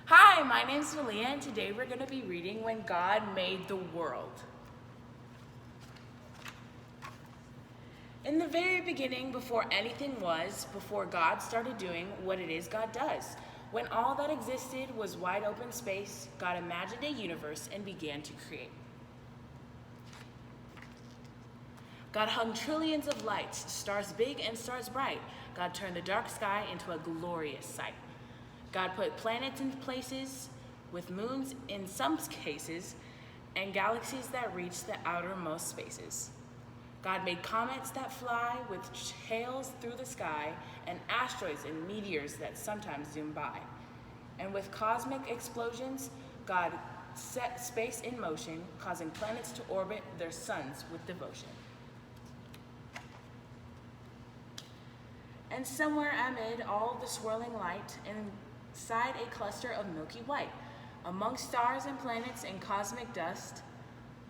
Hi, my name's Malia, and today we're going to be reading When God Made the World. In the very beginning, before anything was, before God started doing what it is God does, when all that existed was wide open space, God imagined a universe and began to create. God hung trillions of lights, stars big and stars bright. God turned the dark sky into a glorious sight. God put planets in places, with moons in some cases, and galaxies that reach the outermost spaces. God made comets that fly with tails through the sky, and asteroids and meteors that sometimes zoom by. And with cosmic explosions, God set space in motion, causing planets to orbit their suns with devotion. And somewhere amid all the swirling light, inside a cluster of milky white, among stars and planets and cosmic dust,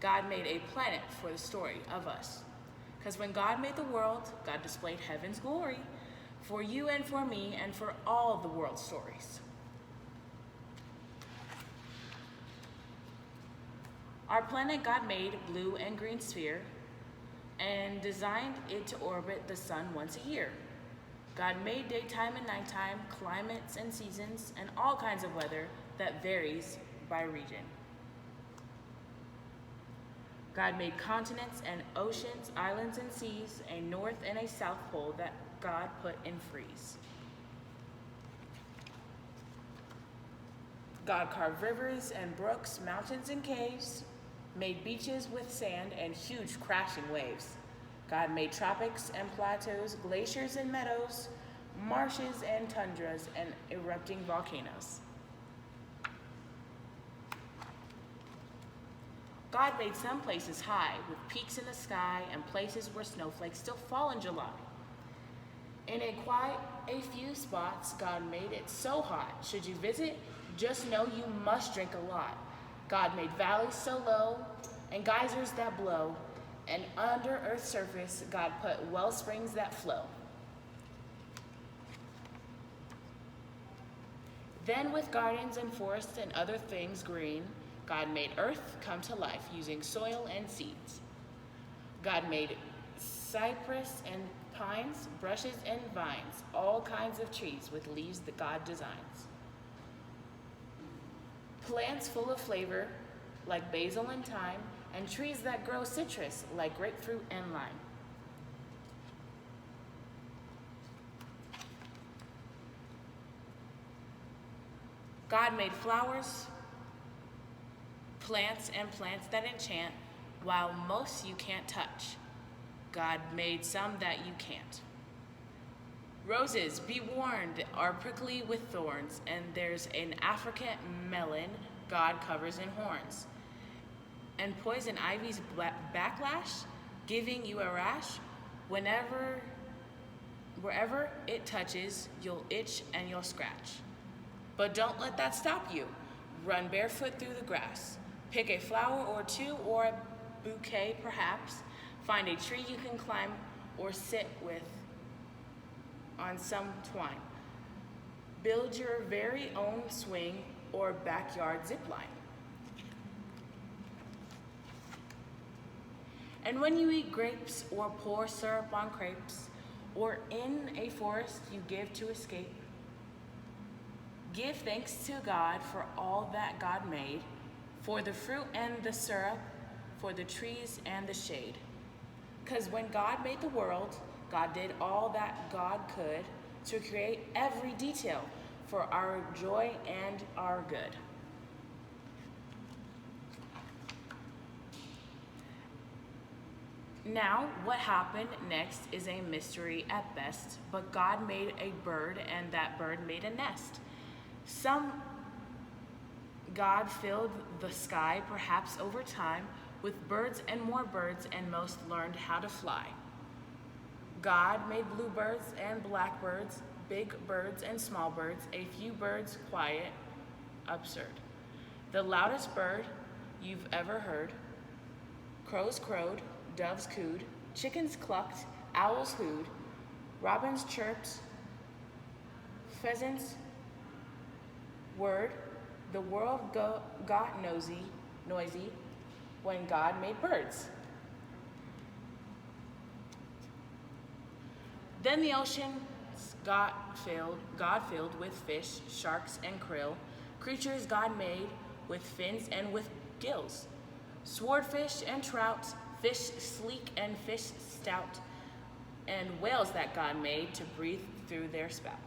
God made a planet for the story of us. Because when God made the world, God displayed heaven's glory for you and for me and for all the world's stories. Our planet God made blue and green sphere and designed it to orbit the sun once a year. God made daytime and nighttime, climates and seasons, and all kinds of weather that varies by region. God made continents and oceans, islands and seas, a north and a south pole that God put in freeze. God carved rivers and brooks, mountains and caves, made beaches with sand and huge crashing waves. God made tropics and plateaus, glaciers and meadows, marshes and tundras, and erupting volcanoes. God made some places high, with peaks in the sky and places where snowflakes still fall in July. In quite a few spots, God made it so hot. Should you visit, just know you must drink a lot. God made valleys so low and geysers that blow, and under Earth's surface, God put well springs that flow. Then with gardens and forests and other things green, God made earth come to life using soil and seeds. God made cypress and pines, brushes and vines, all kinds of trees with leaves that God designs. Plants full of flavor like basil and thyme, and trees that grow citrus like grapefruit and lime. God made flowers, plants and plants that enchant, while most you can't touch. God made some that you can't. Roses, be warned, are prickly with thorns, and there's an African melon God covers in horns. And poison ivy's backlash, giving you a rash, wherever it touches, you'll itch and you'll scratch. But don't let that stop you. Run barefoot through the grass. Pick a flower or two or a bouquet perhaps. Find a tree you can climb or sit with on some twine. Build your very own swing or backyard zip line. And when you eat grapes or pour syrup on crepes, or in a forest you give to escape, give thanks to God for all that God made, for the fruit and the syrup, for the trees and the shade. 'Cause when God made the world, God did all that God could to create every detail for our joy and our good. Now, what happened next is a mystery at best, but God made a bird and that bird made a nest. God filled the sky, perhaps over time, with birds and more birds, and most learned how to fly. God made bluebirds and blackbirds, big birds and small birds, a few birds quiet, absurd. The loudest bird you've ever heard, crows crowed, doves cooed, chickens clucked, owls hooed, robins chirped, pheasants whirred, the world got noisy when God made birds. Then the ocean God filled with fish, sharks, and krill, creatures God made with fins and with gills, swordfish and trout, fish sleek and fish stout, and whales that God made to breathe through their spout.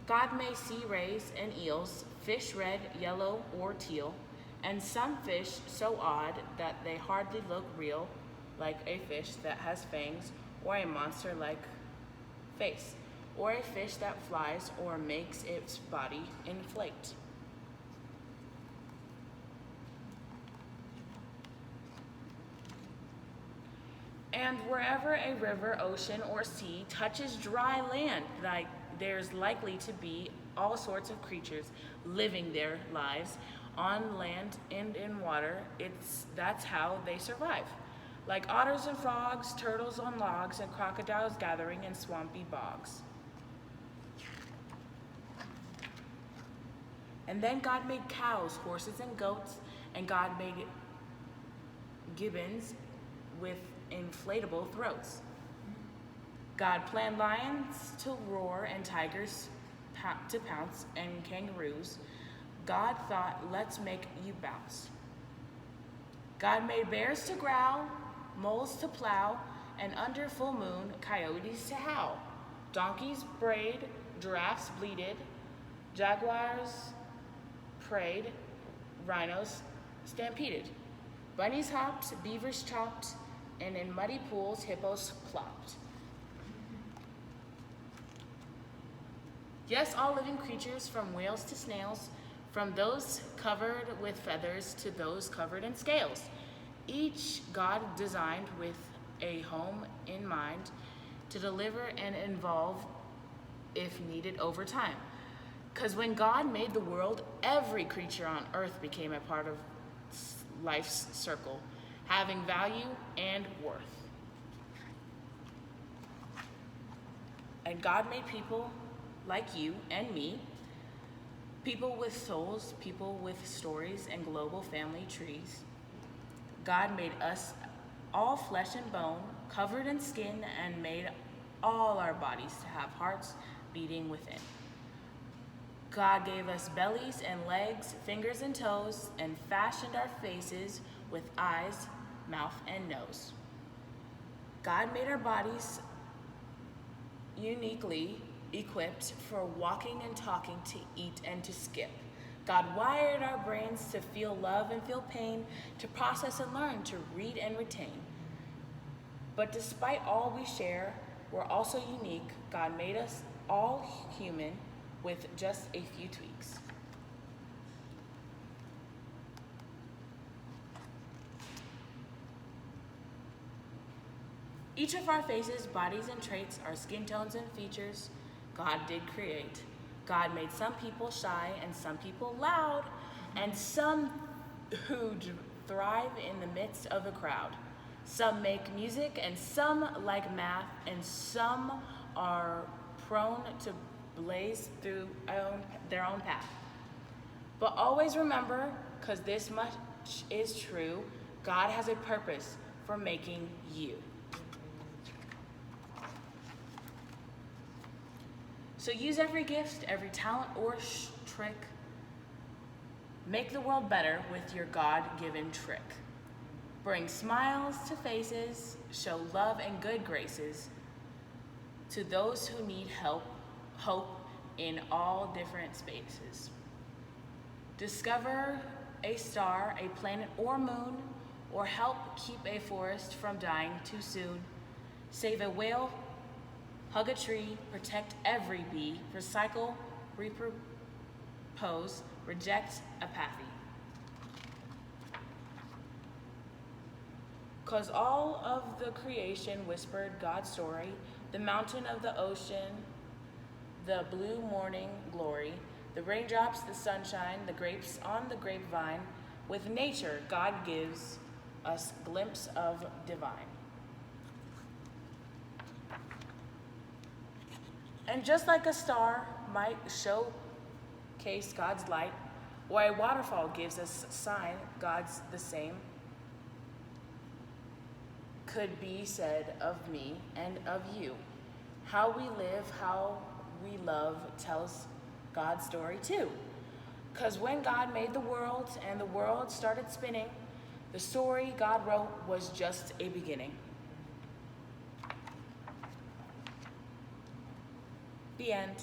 God made sea rays and eels, fish red, yellow, or teal, and some fish so odd that they hardly look real, like a fish that has fangs, or a monster-like face, or a fish that flies or makes its body inflate. And wherever a river, ocean, or sea touches dry land, there's likely to be all sorts of creatures living their lives on land and in water. That's how they survive. Like otters and frogs, turtles on logs, and crocodiles gathering in swampy bogs. And then God made cows, horses, and goats, and God made gibbons with inflatable throats. God planned lions to roar and tigers to pounce and kangaroos. God thought, let's make you bounce. God made bears to growl, moles to plow, and under full moon, coyotes to howl. Donkeys brayed, giraffes bleated, jaguars prayed, rhinos stampeded. Bunnies hopped, beavers chopped, and in muddy pools, hippos plopped. Yes, all living creatures, from whales to snails, from those covered with feathers to those covered in scales. Each God designed with a home in mind to deliver and evolve if needed over time. Because when God made the world, every creature on earth became a part of life's circle, having value and worth. And God made people like you and me, people with souls, people with stories and global family trees. God made us all flesh and bone, covered in skin, and made all our bodies to have hearts beating within. God gave us bellies and legs, fingers and toes, and fashioned our faces with eyes, mouth, and nose. God made our bodies uniquely equipped for walking and talking, to eat and to skip. God wired our brains to feel love and feel pain, to process and learn, to read and retain. But despite all we share, we're also unique. God made us all human with just a few tweaks. Each of our faces, bodies, and traits, our skin tones and features, God did create. God made some people shy and some people loud, and some who thrive in the midst of a crowd. Some make music and some like math, and some are prone to blaze through their own path. But always remember, because this much is true, God has a purpose for making you. So use every gift, every talent or trick. Make the world better with your God-given trick. Bring smiles to faces, show love and good graces to those who need hope in all different spaces. Discover a star, a planet or moon, or help keep a forest from dying too soon. Save a whale, hug a tree, protect every bee, recycle, repropose, reject apathy. 'Cause all of the creation whispered God's story, the mountain of the ocean, the blue morning glory, the raindrops, the sunshine, the grapes on the grapevine. With nature, God gives us glimpse of divine. And just like a star might showcase God's light, or a waterfall gives us a sign God's the same, could be said of me and of you. How we live, how we love tells God's story too. Because when God made the world and the world started spinning, the story God wrote was just a beginning. The end.